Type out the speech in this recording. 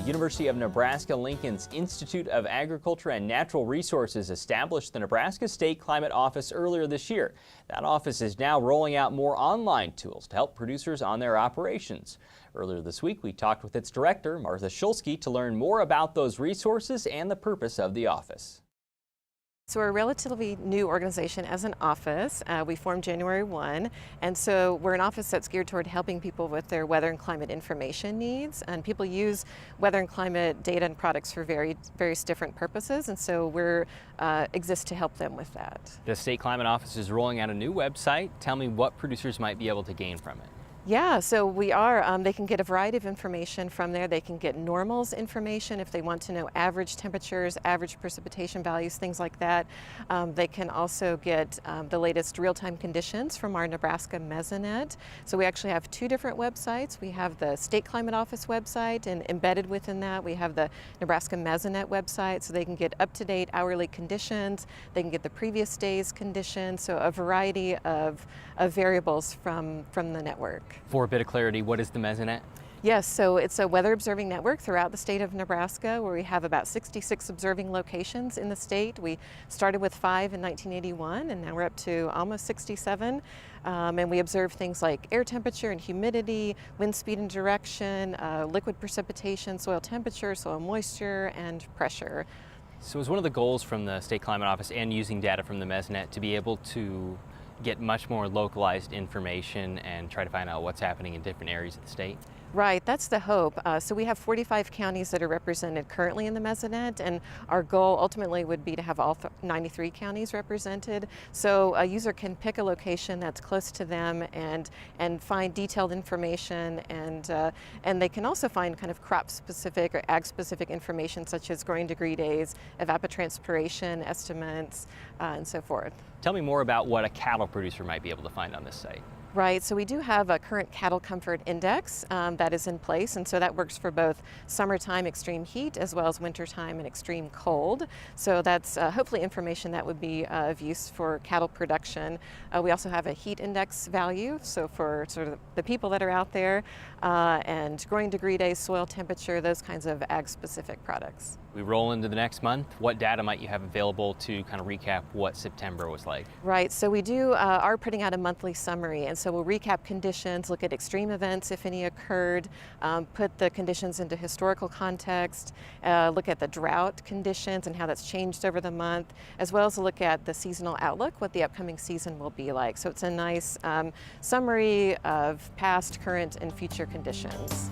University of Nebraska-Lincoln's Institute of Agriculture and Natural Resources established the Nebraska State Climate Office earlier this year. That office is now rolling out more online tools to help producers on their operations. Earlier this week, we talked with its director, Martha Shulski, to learn more about those resources and the purpose of the office. So we're a relatively new organization as an office. We formed January 1, and so we're an office that's geared toward helping people with their weather and climate information needs. And people use weather and climate data and products for various different purposes, and so we exist to help them with that. The State Climate Office is rolling out a new website. Tell me what producers might be able to gain from it. Yeah, so we are, they can get a variety of information from there. They can get normals information if they want to know average temperatures, average precipitation values, things like that. They can also get the latest real-time conditions from our Nebraska Mesonet. So we actually have two different websites. We have the State Climate Office website, and embedded within that we have the Nebraska Mesonet website, so they can get up-to-date hourly conditions. They can get the previous day's conditions, so a variety of variables from the network. For a bit of clarity, what is the Mesonet? Yes, so it's a weather observing network throughout the state of Nebraska, where we have about 66 observing locations in the state. We started with 5 in 1981, and now we're up to almost 67. And we observe things like air temperature and humidity, wind speed and direction, liquid precipitation, soil temperature, soil moisture, and pressure. So is one of the goals from the State Climate Office and using data from the Mesonet to be able to get much more localized information and try to find out what's happening in different areas of the state? Right, that's the hope. So we have 45 counties that are represented currently in the Mesonet, and our goal ultimately would be to have all 93 counties represented. So a user can pick a location that's close to them and find detailed information, and they can also find kind of crop-specific or ag-specific information such as growing degree days, evapotranspiration estimates, and so forth. Tell me more about what a cattle producer might be able to find on this site. Right, so we do have a current cattle comfort index that is in place, and so that works for both summertime extreme heat as well as wintertime and extreme cold. So that's hopefully information that would be of use for cattle production. We also have a heat index value, so for sort of the people that are out there, and growing degree days, soil temperature, those kinds of ag-specific products. We roll into the next month. What data might you have available to kind of recap what September was like? Right, so we are putting out a monthly summary, and so we'll recap conditions, look at extreme events if any occurred, put the conditions into historical context, look at the drought conditions and how that's changed over the month, as well as look at the seasonal outlook, what the upcoming season will be like. So it's a nice summary of past, current, and future conditions.